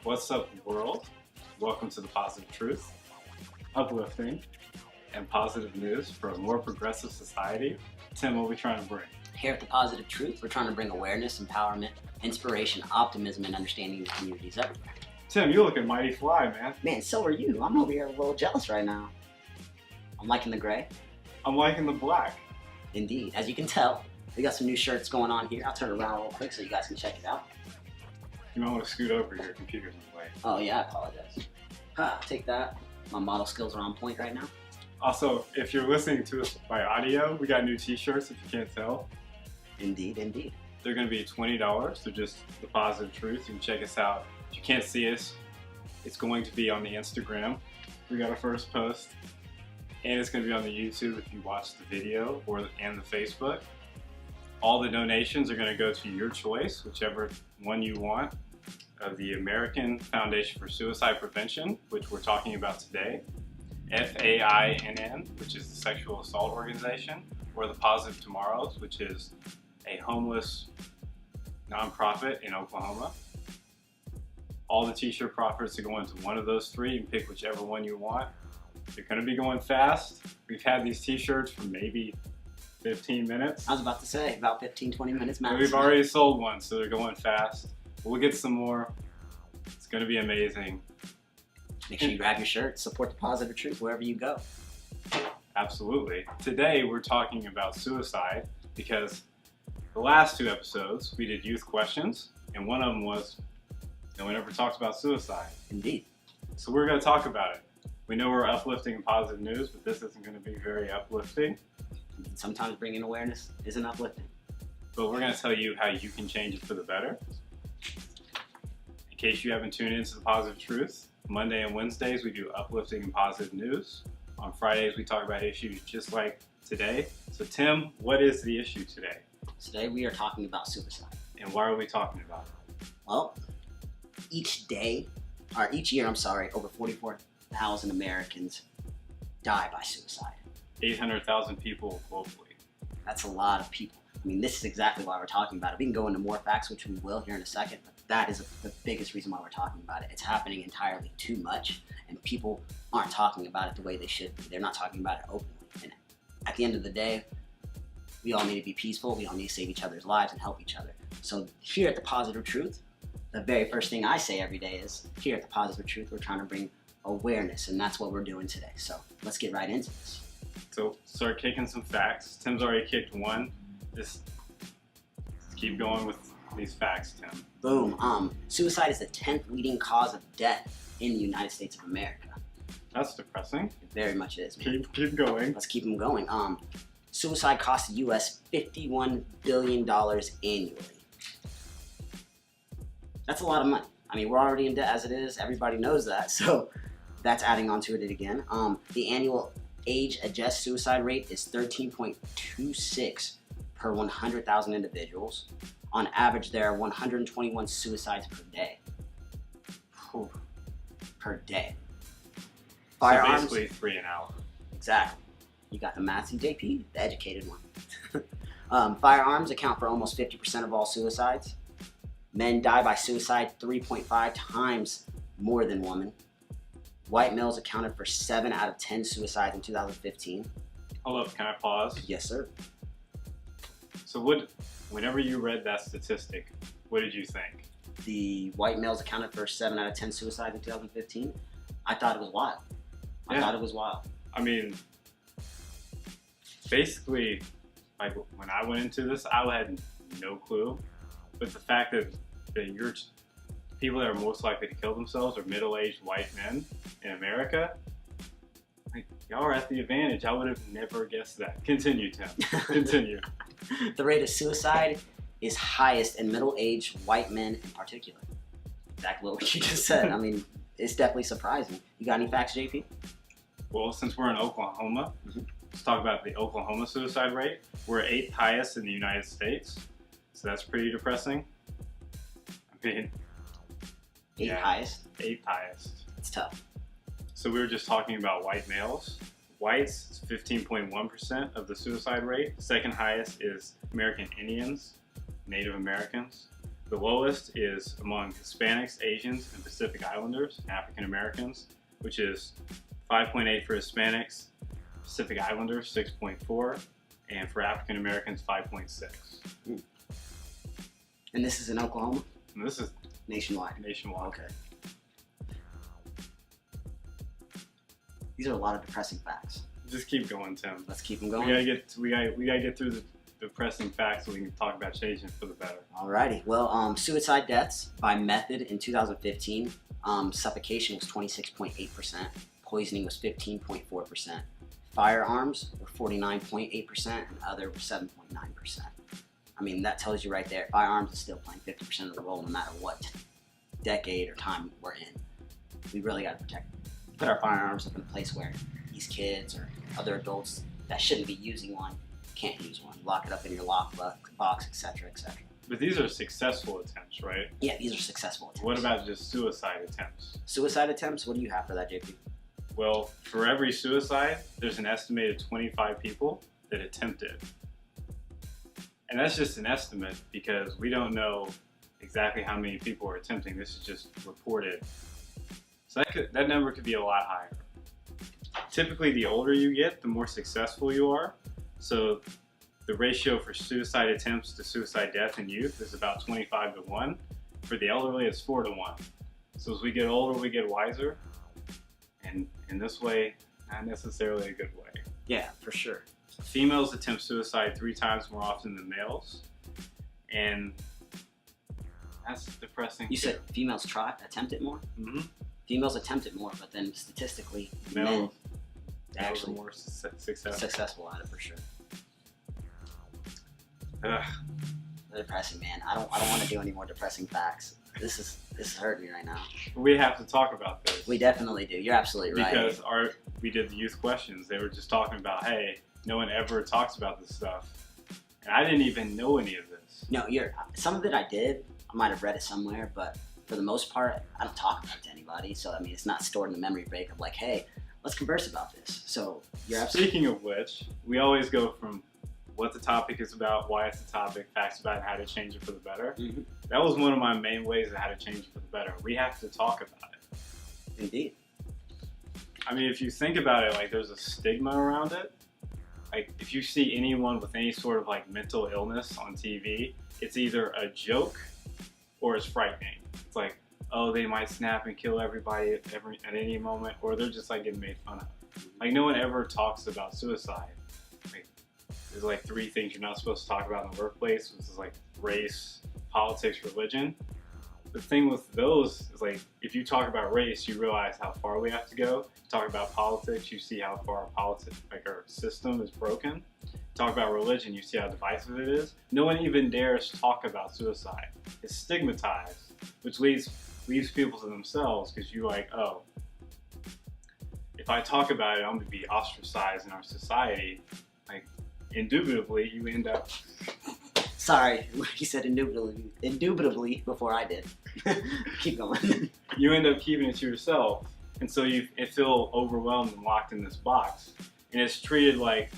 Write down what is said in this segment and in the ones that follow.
What's up, world? Welcome to the Positive Truth, uplifting and positive news for a more progressive society. Tim, what are we trying to bring? Here at the Positive Truth, we're trying to bring awareness, empowerment, inspiration, optimism, and understanding to communities everywhere. Tim, you're looking mighty fly, man. Man, so are you. I'm over here a little jealous right now. I'm liking the gray. I'm liking the black. Indeed. As you can tell, we got some new shirts going on here. I'll turn it around real quick so you guys can check it out. You might want to scoot over, your computer's in the way. Oh yeah, I apologize. Take that. My model skills are on point right now. Also, if you're listening to us by audio, we got new t-shirts if you can't tell. Indeed, indeed. They're going to be $20. They're just the Positive Truth. You can check us out. If you can't see us, it's going to be on the Instagram. We got our first post. And it's going to be on the YouTube if you watch the video and the Facebook. All the donations are going to go to your choice, whichever one you want, of the American Foundation for Suicide Prevention, which we're talking about today, FAINN, which is the Sexual Assault Organization, or the Positive Tomorrows, which is a homeless nonprofit in Oklahoma. All the t-shirt profits are going to one of those three. You can pick whichever one you want. They're going to be going fast. We've had these t-shirts for maybe 15 minutes. I was about to say, about 15-20 minutes max. We've already sold one, so they're going fast. We'll get some more. It's going to be amazing. Make sure you grab your shirt. Support the Positive Truth wherever you go. Absolutely. Today we're talking about suicide because the last two episodes we did youth questions, and one of them was, no one ever talks about suicide. Indeed. So we're going to talk about it. We know we're uplifting and positive news, but this isn't going to be very uplifting. Sometimes bringing awareness isn't uplifting. But we're going to tell you how you can change it for the better. In case you haven't tuned into the Positive Truth, Monday and Wednesdays we do uplifting and positive news. On Fridays we talk about issues just like today. So Tim, what is the issue today? Today we are talking about suicide. And why are we talking about it? Well, each year, over 44,000 Americans die by suicide. 800,000 people globally. That's a lot of people. I mean, this is exactly why we're talking about it. We can go into more facts, which we will here in a second, but that is the biggest reason why we're talking about it. It's happening entirely too much, and people aren't talking about it the way they should be. They're not talking about it openly. And at the end of the day, we all need to be peaceful. We all need to save each other's lives and help each other. So here at the Positive Truth, the very first thing I say every day is, here at the Positive Truth, we're trying to bring awareness, and that's what we're doing today. So let's get right into this. So start kicking some facts. Tim's already kicked one. Just keep going with these facts, Tim. Boom. Suicide is the 10th leading cause of death in the United States of America. That's depressing. It very much is, man. Keep going. Let's keep them going. Suicide costs the U.S. $51 billion annually. That's a lot of money. I mean, we're already in debt as it is. Everybody knows that. So that's adding on to it again. The annual age-adjusted suicide rate is 13.26 per 100,000 individuals. On average, there are 121 suicides per day. Whew. Per day. Firearms, so basically 3 an hour. Exactly. You got the maths and JP, the educated one. Firearms account for almost 50% of all suicides. Men die by suicide 3.5 times more than women. White males accounted for 7 out of 10 suicides in 2015. Hold up, can I pause? Yes, sir. So whenever you read that statistic, what did you think? The white males accounted for 7 out of 10 suicides in 2015. I thought it was wild. I thought it was wild. I mean, basically, like when I went into this, I had no clue. But the fact that people that are most likely to kill themselves are middle-aged white men in America, like, y'all are at the advantage. I would have never guessed that. Continue, Tim. Continue. The rate of suicide is highest in middle-aged white men in particular. Exactly what you just said. I mean, it's definitely surprising. You got any facts, JP? Well, since we're in Oklahoma, let's talk about the Oklahoma suicide rate. We're 8th highest in the United States, so that's pretty depressing. I mean, 8th highest? 8th highest. It's tough. So we were just talking about white males. Whites, 15.1% of the suicide rate. Second highest is American Indians, Native Americans. The lowest is among Hispanics, Asians, and Pacific Islanders, African Americans, which is 5.8 for Hispanics, Pacific Islanders 6.4, and for African Americans 5.6. And this is in Oklahoma? And this is nationwide. Nationwide. Okay. These are a lot of depressing facts. Just keep going, Tim. Let's keep them going. We gotta get through the depressing facts so we can talk about changing for the better. Alrighty. Well, suicide deaths by method in 2015, suffocation was 26.8%, poisoning was 15.4%, firearms were 49.8%, and other were 7.9%. I mean, that tells you right there, firearms is still playing 50% of the role no matter what decade or time we're in. We really got to put our firearms up in a place where these kids or other adults that shouldn't be using one can't use one. Lock it up in your lockbox, etc., etc. But these are successful attempts, right? Yeah, these are successful attempts. What about just suicide attempts? Suicide attempts? What do you have for that, JP? Well, for every suicide, there's an estimated 25 people that attempt it. And that's just an estimate because we don't know exactly how many people are attempting. This is just reported. So that number could be a lot higher. Typically, the older you get, the more successful you are. So the ratio for suicide attempts to suicide death in youth is about 25-1. For the elderly, it's 4-1. So as we get older, we get wiser. And in this way, not necessarily a good way. Yeah, for sure. Females attempt suicide 3 times more often than males. And that's depressing. You said females attempt it more? Mm-hmm. Females attempt it more, but then statistically, Males men actually are more successful. Successful at it for sure. Ugh. Depressing, man. I don't want to do any more depressing facts. This is hurting me right now. We have to talk about this. We definitely do. You're absolutely right. Because we did the youth questions. They were just talking about, hey, no one ever talks about this stuff. And I didn't even know any of this. No, some of it I did. I might have read it somewhere, but for the most part, I don't talk about it to anybody. So, I mean, it's not stored in the memory bank of like, hey, let's converse about this. So, you're absolutely... Speaking of which, we always go from what the topic is about, why it's the topic, facts about it, how to change it for the better. Mm-hmm. That was one of my main ways of how to change it for the better. We have to talk about it. Indeed. I mean, if you think about it, like there's a stigma around it. Like if you see anyone with any sort of like mental illness on TV, it's either a joke or it's frightening. It's like, oh, they might snap and kill everybody at any moment, or they're just like getting made fun of. Like no one ever talks about suicide. Like there's like 3 things you're not supposed to talk about in the workplace, which is like race, politics, religion. The thing with those is like if you talk about race, you realize how far we have to go. Talk about politics, you see how far our system is broken. Talk about religion, you see how divisive it is. No one even dares talk about suicide. It's stigmatized, which leaves people to themselves because you're like, oh, if I talk about it, I'm going to be ostracized in our society. Like, indubitably, you end up... Sorry, he said indubitably before I did. Keep going. You end up keeping it to yourself, and so you feel overwhelmed and locked in this box, and it's treated like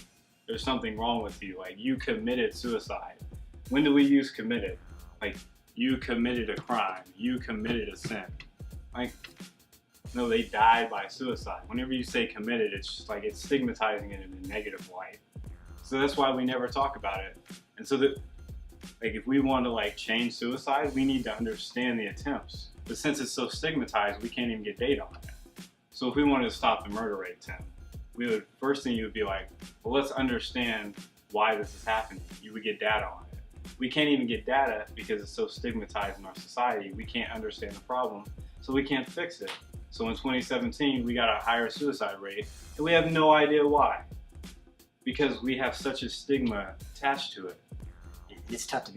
there's something wrong with you, like you committed suicide. When do we use committed? Like you committed a crime, you committed a sin. Like no, they died by suicide. Whenever you say committed, it's just like it's stigmatizing it in a negative light. So that's why we never talk about it. And so that, like, if we want to like change suicide, we need to understand the attempts. But since it's so stigmatized, we can't even get data on it. So if we wanted to stop the murder rate, Tim, first thing you would be like, well, let's understand why this is happening. You would get data on it. We can't even get data because it's so stigmatized in our society. We can't understand the problem, so we can't fix it. So in 2017, we got a higher suicide rate, and we have no idea why. Because we have such a stigma attached to it. It's tough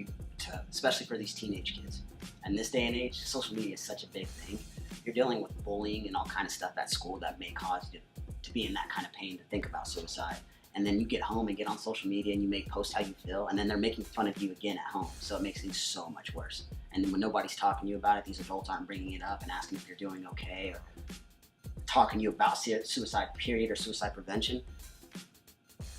especially for these teenage kids. And this day and age, social media is such a big thing. You're dealing with bullying and all kind of stuff at school that may cause you to be in that kind of pain to think about suicide. And then you get home and get on social media and you make posts how you feel, and then they're making fun of you again at home. So it makes things so much worse. And then when nobody's talking to you about it, these adults aren't bringing it up and asking if you're doing okay or talking to you about suicide period or suicide prevention,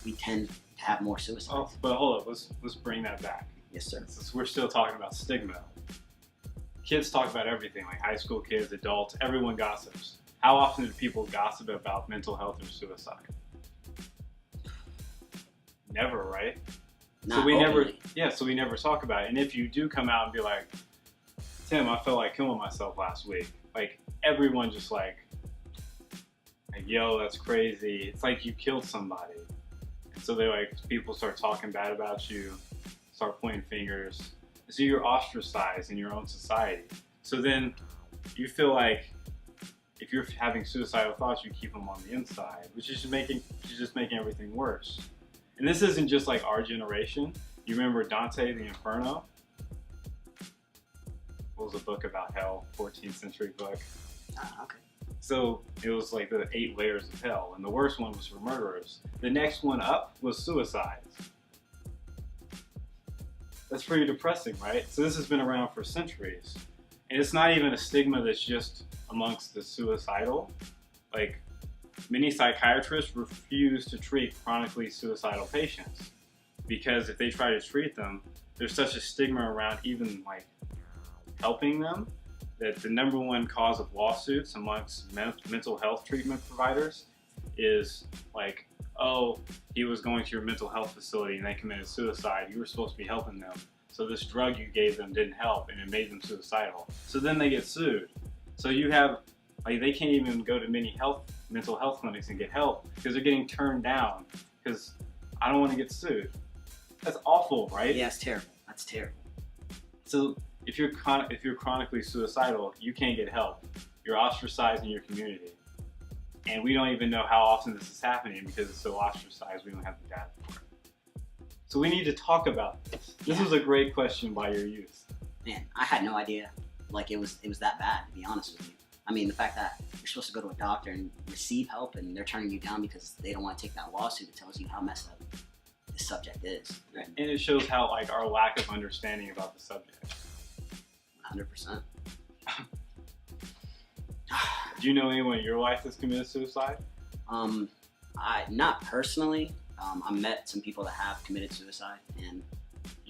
we tend to have more suicides. Oh, but hold up, let's bring that back. Yes, sir. Since we're still talking about stigma, kids talk about everything, like high school kids, adults, everyone gossips. How often do people gossip about mental health or suicide? Never, right? Not so we openly. so we never talk about it. And if you do come out and be like, Tim, I felt like killing myself last week, like everyone just like, yo, that's crazy. It's like you killed somebody. And so they like, people start talking bad about you, start pointing fingers. So you're ostracized in your own society. So then you feel like if you're having suicidal thoughts, you keep them on the inside, which is just making everything worse. And this isn't just like our generation. You remember Dante the Inferno? What was a book about hell, 14th century book. Okay. So it was like the 8 layers of hell, and the worst one was for murderers. The next one up was suicides. That's pretty depressing, right? So this has been around for centuries. And it's not even a stigma that's just amongst the suicidal. Like, many psychiatrists refuse to treat chronically suicidal patients because if they try to treat them, there's such a stigma around even like helping them that the number one cause of lawsuits amongst mental health treatment providers is like, oh, he was going to your mental health facility and they committed suicide. You were supposed to be helping them. So this drug you gave them didn't help and it made them suicidal. So then they get sued. So you have, like, they can't even go to many mental health clinics and get help because they're getting turned down because I don't want to get sued. That's awful, right? Yeah, it's terrible. That's terrible. So if you're chronically suicidal, you can't get help. You're ostracized in your community. And we don't even know how often this is happening because it's so ostracized, we don't have the data for it. So we need to talk about this. This was a great question by your youth. Man, I had no idea like it was that bad, to be honest with you. I mean, the fact that you're supposed to go to a doctor and receive help and they're turning you down because they don't want to take that lawsuit, it tells you how messed up this subject is. And it shows how like our lack of understanding about the subject. 100%. Do you know anyone in your life that's committed suicide? I not personally. I met some people that have committed suicide, and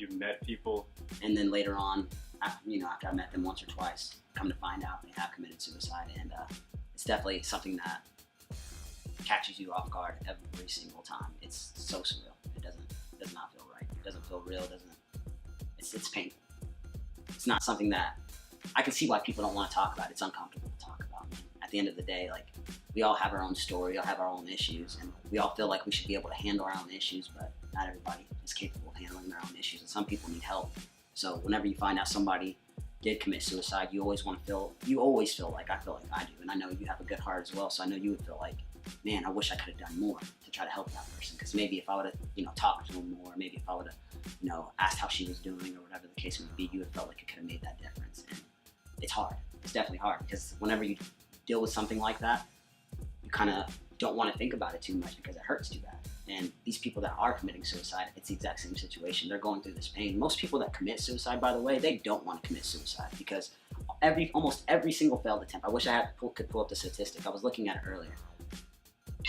You've met people? And then later on, after I met them once or twice, come to find out they have committed suicide, and it's definitely something that catches you off guard every single time. It's so surreal. It does not feel right. It doesn't feel real. It's painful. It's not something that I can see why people don't want to talk about. It's uncomfortable to talk about. At the end of the day, like, we all have our own story, we all have our own issues, and we all feel like we should be able to handle our own issues, but not everybody is capable of handling their own issues, and some people need help. So whenever you find out somebody did commit suicide, you always feel like I feel like I do, and I know you have a good heart as well, so I know you would feel like, man, I wish I could have done more to try to help that person, because maybe if I would have, talked to him more, maybe if I would have, asked how she was doing or whatever the case would be, you would have felt like it could have made that difference. And it's hard. It's definitely hard, because whenever you deal with something like that, you kind of don't want to think about it too much because it hurts too bad. And these people that are committing suicide, it's the exact same situation. They're going through this pain. Most people that commit suicide, by the way, they don't want to commit suicide because almost every single failed attempt. I wish I could pull up the statistic. I was looking at it earlier.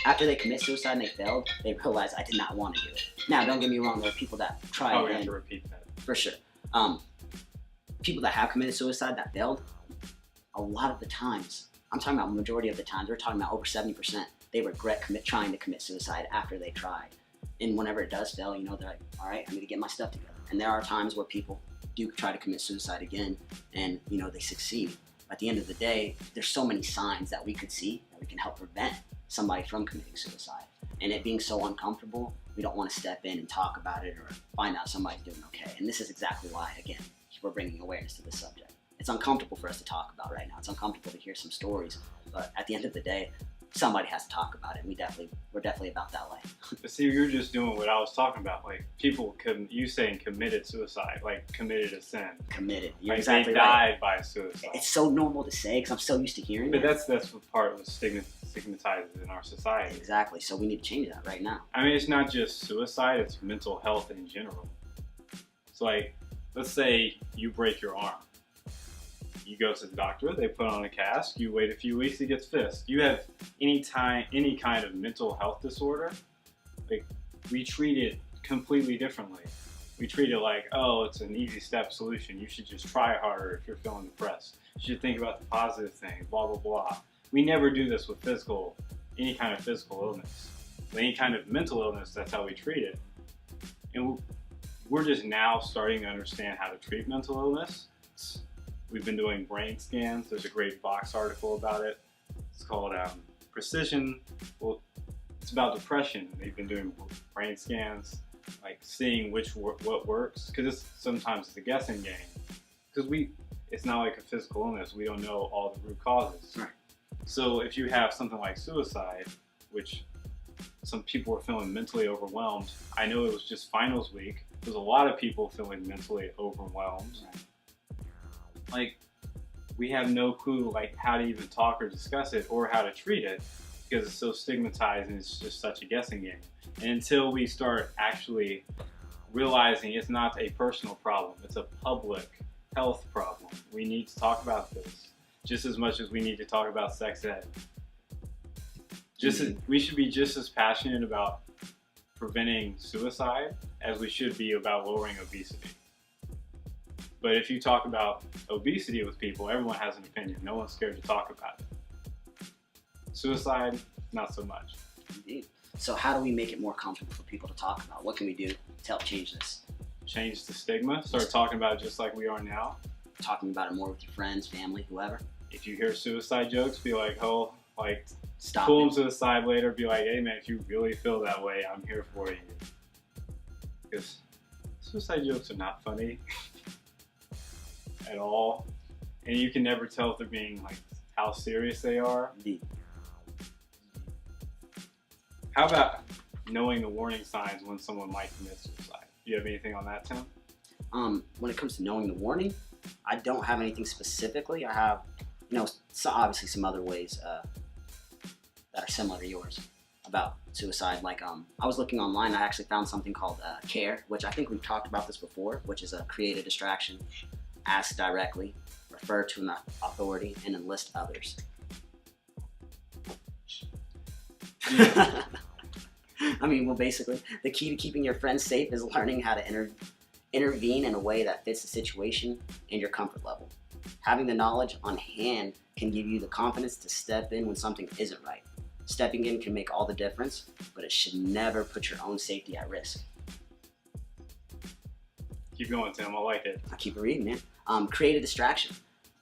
After they commit suicide and they failed, they realize I did not want to do it. Now, don't get me wrong. There are people that try Oh, we again. have to repeat that. For sure. People that have committed suicide that failed, a lot of the times, I'm talking about majority of the times, we're talking about over 70%, they regret trying to commit suicide after they tried. And whenever it does fail, they're like, all right, I'm going to get my stuff together. And there are times where people do try to commit suicide again and, they succeed. At the end of the day, there's so many signs that we could see that we can help prevent somebody from committing suicide. And it being so uncomfortable, we don't want to step in and talk about it or find out somebody's doing okay. And this is exactly why, again, we're bringing awareness to this subject. It's uncomfortable for us to talk about right now. It's uncomfortable to hear some stories, but at the end of the day, somebody has to talk about it. And we're definitely about that way. But see, you're just doing what I was talking about. Like, people, you saying committed suicide, like committed a sin. Committed. You're Like, exactly they right. died by suicide. It's so normal to say because I'm so used to hearing But it. that's what part of stigmatizes in our society. Exactly. So we need to change that right now. I mean, it's not just suicide, it's mental health in general. So, like, let's say you break your arm. You go to the doctor, they put on a cast, you wait a few weeks, it gets fixed. You have any kind of mental health disorder, like, we treat it completely differently. we treat it like, oh, it's an easy step solution. You should just try harder if you're feeling depressed. You should think about the positive things, blah, blah, blah. We never do this with any kind of physical illness. With any kind of mental illness, that's how we treat it. And we're just now starting to understand how to treat mental illness. We've been doing brain scans. There's a great Vox article about it. It's called Precision. Well, it's about depression. They've been doing brain scans, like seeing what works, because sometimes it's a guessing game. Because it's not like a physical illness. We don't know all the root causes. Right. So if you have something like suicide, which some people are feeling mentally overwhelmed. I know it was just finals week. There's a lot of people feeling mentally overwhelmed. Like, we have no clue like how to even talk or discuss it or how to treat it because it's so stigmatized and it's just such a guessing game. And until we start actually realizing it's not a personal problem, it's a public health problem. We need to talk about this just as much as we need to talk about sex ed. We should be just as passionate about preventing suicide as we should be about lowering obesity. But if you talk about obesity with people, everyone has an opinion. No one's scared to talk about it. Suicide, not so much. Indeed. So how do we make it more comfortable for people to talk about? What can we do to help change this? Change the stigma. Start talking about it just like we are now. Talking about it more with your friends, family, whoever. If you hear suicide jokes, be like, oh, like, stop. Pull them to the side later. Be like, hey man, if you really feel that way, I'm here for you. Because suicide jokes are not funny at all, and you can never tell if they're being like how serious they are. Indeed. How about knowing the warning signs when someone might commit suicide? Do you have anything on that, Tim? When it comes to knowing the warning, I don't have anything specifically. I have, obviously some other ways that are similar to yours about suicide. Like, I was looking online, I actually found something called CARE, which I think we've talked about this before, which is create a distraction, ask directly, refer to an authority, and enlist others. I mean, well, basically, the key to keeping your friends safe is learning how to intervene in a way that fits the situation and your comfort level. Having the knowledge on hand can give you the confidence to step in when something isn't right. Stepping in can make all the difference, but it should never put your own safety at risk. Keep going, Tim. I like it. I'll keep reading, man. Create a distraction.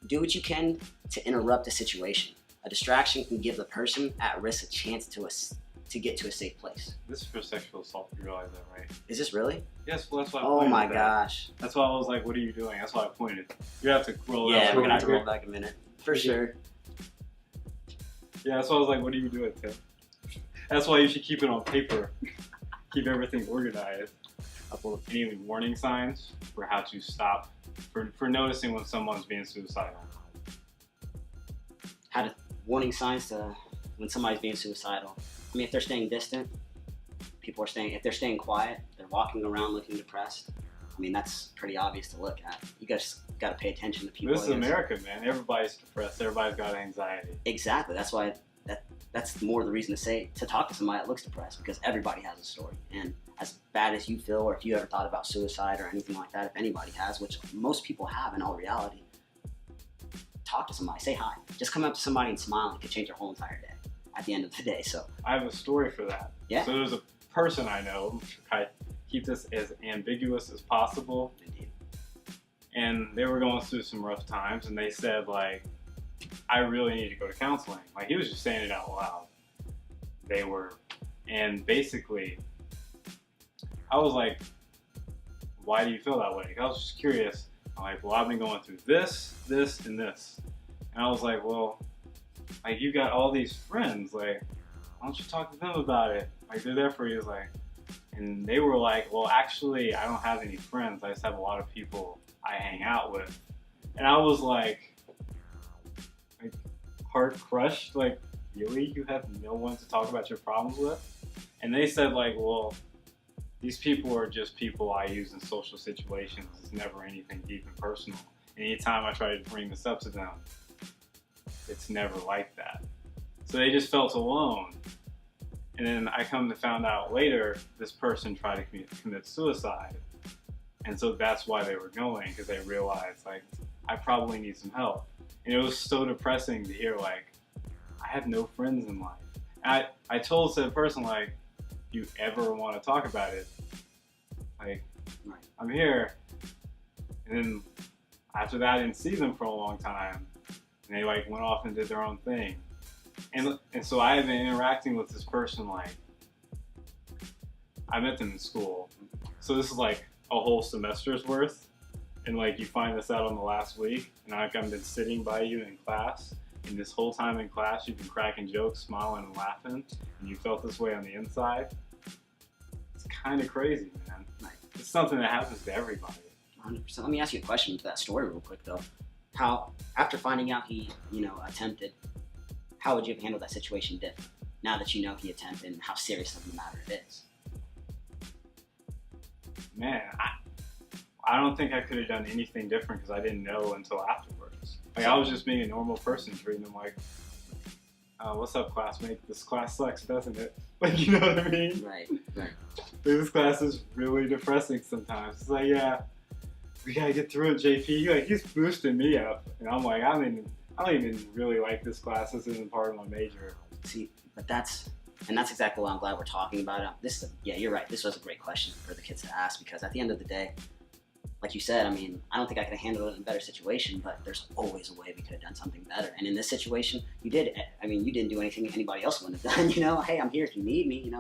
Do what you can to interrupt a situation. A distraction can give the person at risk a chance to get to a safe place. This is for sexual assault. You realize that, right? Is this really? Yes, well, that's why I pointed. Oh my gosh. That's why I was like, what are you doing? That's why I pointed. You have to roll it up. Yeah, we're going to have to roll roll back a minute. For sure. Yeah, that's why I was like, what are you doing, Tim? That's why you should keep it on paper. Keep everything organized. Any warning signs for how to stop, for noticing when someone's being suicidal? Warning signs to when somebody's being suicidal. I mean, if they're staying distant, if they're staying quiet, they're walking around looking depressed. I mean, that's pretty obvious to look at. You guys got to pay attention to people. This is America, man. Everybody's depressed. Everybody's got anxiety. Exactly. That's why that's more the reason to talk to somebody that looks depressed, because everybody has a story. And as bad as you feel, or if you ever thought about suicide or anything like that, if anybody has, which most people have in all reality, talk to somebody. Say hi. Just come up to somebody and smile, and it could change your whole entire day at the end of the day. So I have a story for that. Yeah. So there's a person I know. I keep this as ambiguous as possible. Indeed. And they were going through some rough times, and they said, like, I really need to go to counseling. Like, he was just saying it out loud. And basically, I was like, why do you feel that way? I was just curious. I'm like, well, I've been going through this, and this. And I was like, well, like, you got all these friends. Like, why don't you talk to them about it? Like, they're there for you. Like, and they were like, well, actually, I don't have any friends. I just have a lot of people I hang out with. And I was like heart crushed. Like, really? You have no one to talk about your problems with? And they said, like, well, these people are just people I use in social situations. It's never anything deep and personal. Anytime I try to bring this up to them, it's never like that. So they just felt alone. And then I come to find out later, this person tried to commit suicide. And so that's why they were going, because they realized, like, I probably need some help. And it was so depressing to hear, like, I have no friends in life. And I told said person, like, you ever want to talk about it? Like, Right. I'm here. And then after that, I didn't see them for a long time. And they, like, went off and did their own thing. And so I have been interacting with this person, like, I met them in school. So this is like a whole semester's worth. And like you find this out on the last week. And like I've been sitting by you in class. And this whole time in class, you've been cracking jokes, smiling and laughing. And you felt this way on the inside. It's kind of crazy, man. Right. It's something that happens to everybody. 100%. Let me ask you a question to that story real quick, though. How, after finding out he, attempted, how would you have handled that situation different? Now that you know he attempted and how serious of a matter it is. Man, I don't think I could have done anything different because I didn't know until afterwards. Like I was just being a normal person, treating them like, what's up, classmate? This class sucks, doesn't it? Like, you know what I mean? Right. This class is really depressing sometimes. It's like, yeah, we gotta get through it, JP. Like, he's boosting me up, and I'm like, I don't even really like this class. This isn't part of my major. See, but that's exactly why I'm glad we're talking about it. You're right. This was a great question for the kids to ask because at the end of the day, like you said, I mean, I don't think I could have handled it in a better situation, but there's always a way we could have done something better. And in this situation, you did. I mean, you didn't do anything anybody else wouldn't have done. Hey, I'm here if you need me.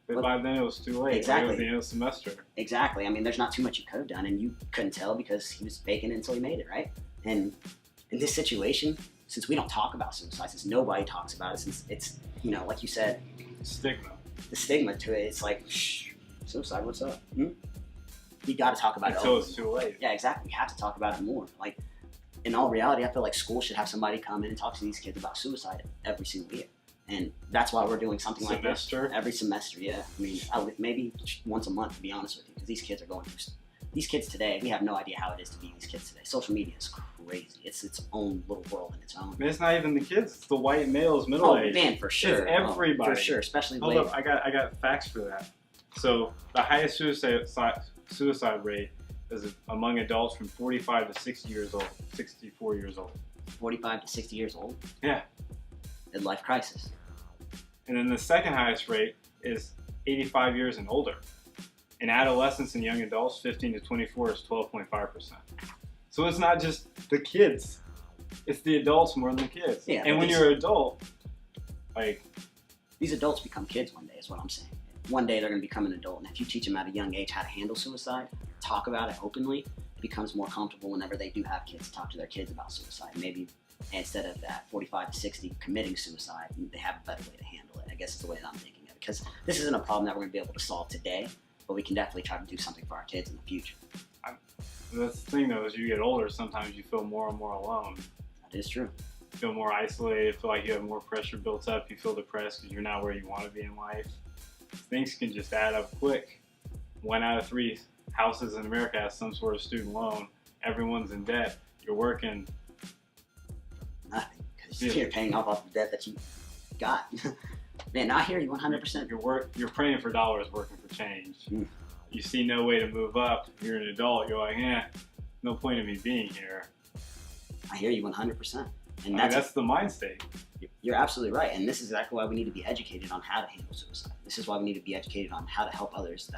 But by then it was too late. Exactly. It was the end of the semester. Exactly. I mean, there's not too much you could have done, and you couldn't tell because he was faking it until he made it, right? And in this situation, since we don't talk about suicide, since nobody talks about it, since it's, like you said, Stigma. The stigma to it, it's like, shh, suicide, what's up? We got to talk about it until it's too late. Yeah, exactly. We have to talk about it more. Like, in all reality, I feel like school should have somebody come in and talk to these kids about suicide every single year. And that's why we're doing something like this every semester. Yeah, I mean, maybe once a month, to be honest with you, because these kids are going through. These kids today, we have no idea how it is to be these kids today. Social media is crazy. It's its own little world in its own. Man, it's not even the kids. It's the white males, middle age. Oh man, for sure. It's everybody. For sure, especially. Hold up, I got facts for that. So the highest suicide rate is among adults from 45 to 60 years old, 64 years old. 45 to 60 years old? Yeah. Midlife crisis. And then the second highest rate is 85 years and older. In adolescents and young adults, 15 to 24 is 12.5%. So it's not just the kids. It's the adults more than the kids. Yeah, and when you're an adult, like... These adults become kids one day is what I'm saying. One day they're going to become an adult. And if you teach them at a young age how to handle suicide, talk about it openly, it becomes more comfortable whenever they do have kids to talk to their kids about suicide. Maybe instead of that 45 to 60 committing suicide, they have a better way to handle it. I guess is the way that I'm thinking of it. Because this isn't a problem that we're going to be able to solve today, but we can definitely try to do something for our kids in the future. That's the thing, though, as you get older, sometimes you feel more and more alone. That is true. You feel more isolated, feel like you have more pressure built up, you feel depressed because you're not where you want to be in life. Things can just add up quick. 1 out of 3 houses in America has some sort of student loan. Everyone's in debt. You're working. Nothing, because you're paying off the debt that you got. Man, I hear you 100%. You're praying for dollars, working for change. You see no way to move up. You're an adult. You're like, no point in me being here. I hear you 100%. And that's the mind state. You're absolutely right. And this is exactly why we need to be educated on how to handle suicide. This is why we need to be educated on how to help others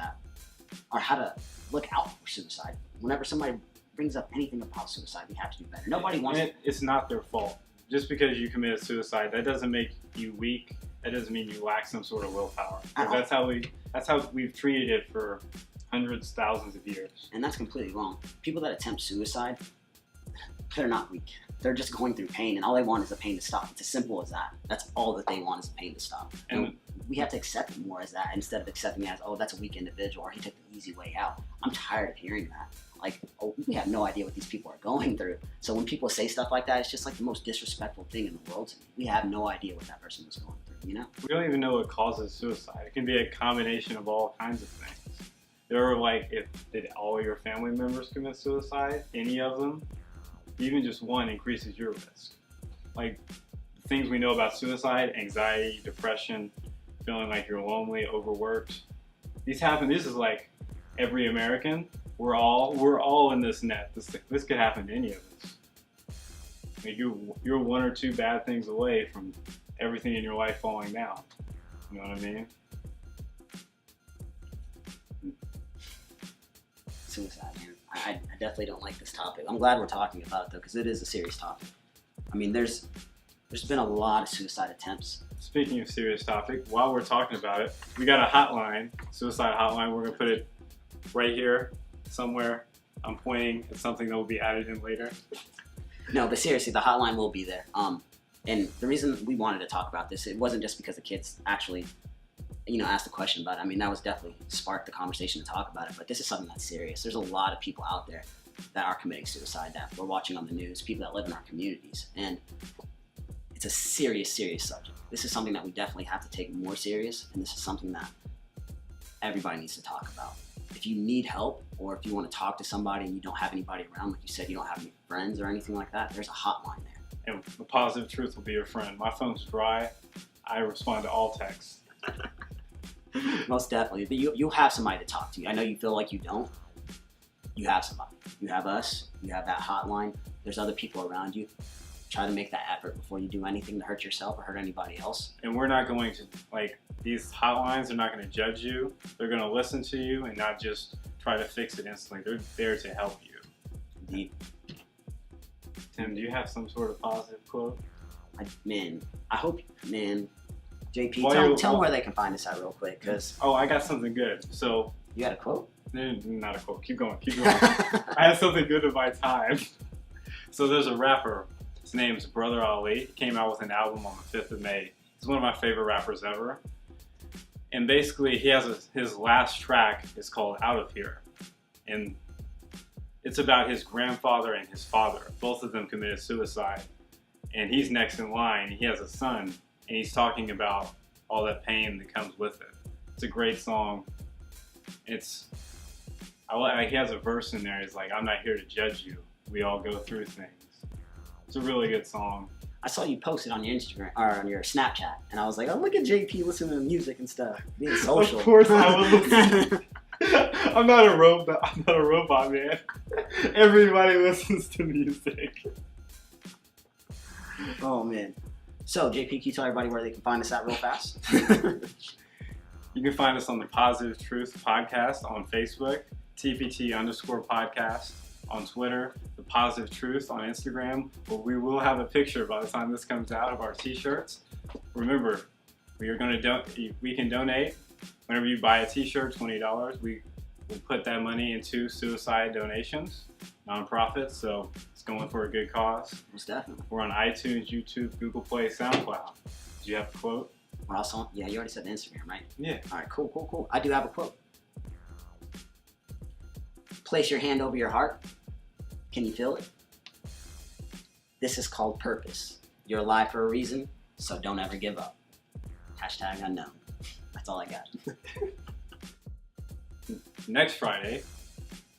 or how to look out for suicide. Whenever somebody brings up anything about suicide, we have to do better. Nobody wants it. It's not their fault. Just because you committed suicide, that doesn't make you weak. That doesn't mean you lack some sort of willpower. That's how we've treated it for hundreds, thousands of years. And that's completely wrong. People that attempt suicide, they're not weak. They're just going through pain, and all they want is the pain to stop. It's as simple as that. That's all that they want is the pain to stop. And we have to accept it more as that instead of accepting it as, oh, that's a weak individual, or he took the easy way out. I'm tired of hearing that. Like, oh, we have no idea what these people are going through. So when people say stuff like that, it's just like the most disrespectful thing in the world to me. We have no idea what that person was going through, you know? We don't even know what causes suicide. It can be a combination of all kinds of things. There were like, did all your family members commit suicide? Any of them? Even just one increases your risk. Like, the things we know about suicide, anxiety, depression, feeling like you're lonely, overworked. These happen, this is like every American, we're all in this net. This could happen to any of us. Like you're one or two bad things away from everything in your life falling down. You know what I mean? Suicide, man. I definitely don't like this topic. I'm glad we're talking about it though, because it is a serious topic. I mean, there's been a lot of suicide attempts. Speaking of serious topic, while we're talking about it, we got a hotline, suicide hotline. We're gonna put it right here somewhere. I'm pointing at something that will be added in later. No, but seriously, the hotline will be there. And the reason we wanted to talk about this, it wasn't just because the kids actually, asked the question about it. I mean, that was definitely sparked the conversation to talk about it. But this is something that's serious. There's a lot of people out there that are committing suicide that we're watching on the news, people that live in our communities, and it's a serious, serious subject. This is something that we definitely have to take more serious, and this is something that everybody needs to talk about. If you need help, or if you want to talk to somebody and you don't have anybody around, like you said, you don't have any friends or anything like that, there's a hotline there. And the Positive Truth will be your friend. My phone's dry. I respond to all texts. Most definitely. But you'll have somebody to talk to. I know you feel like you don't. You have somebody. You have us. You have that hotline. There's other people around you. Try to make that effort before you do anything to hurt yourself or hurt anybody else. And we're not going to, these hotlines are not going to judge you. They're going to listen to you and not just try to fix it instantly. They're there to help you. Indeed. Tim, do you have some sort of positive quote? JP, tell them where they can find us at real quick, because... Oh, I got something good. So... You got a quote? Not a quote. Keep going. I had something good in my time. So there's a rapper. His name's Brother Ali. He came out with an album on the 5th of May. He's one of my favorite rappers ever. And basically, he has his last track is called Out of Here. And it's about his grandfather and his father. Both of them committed suicide. And he's next in line. He has a son. And he's talking about all that pain that comes with it. It's a great song. He has a verse in there. He's like, I'm not here to judge you. We all go through things. It's a really good song. I saw you post it on your Instagram or on your Snapchat, and I was like, oh, look at JP listening to music and stuff, being social. Of course I would listen. I'm not a robot, man. Everybody listens to music. Oh man. So JP, can you tell everybody where they can find us at real fast? You can find us on the Positive Truth podcast on Facebook, TPT_podcast on Twitter, the Positive Truth on Instagram, where we will have a picture by the time this comes out of our t-shirts. Remember, we can donate. Whenever you buy a t-shirt, $20, we will put that money into suicide donations, nonprofits, so it's going for a good cause. Most definitely. We're on iTunes, YouTube, Google Play, SoundCloud. Do you have a quote? We're also on, you already said the Instagram, right? Yeah. All right, cool. I do have a quote. Place your hand over your heart. Can you feel it? This is called purpose. You're alive for a reason, so don't ever give up. #unknown. That's all I got. Next Friday,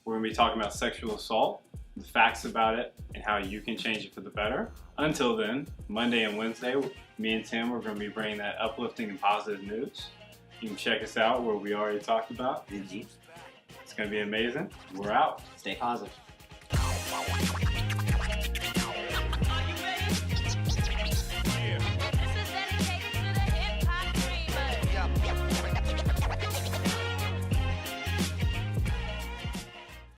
we're going to be talking about sexual assault, the facts about it, and how you can change it for the better. Until then, Monday and Wednesday, me and Tim are going to be bringing that uplifting and positive news. You can check us out where we already talked about. Indeed. It's going to be amazing. We're out. Stay positive.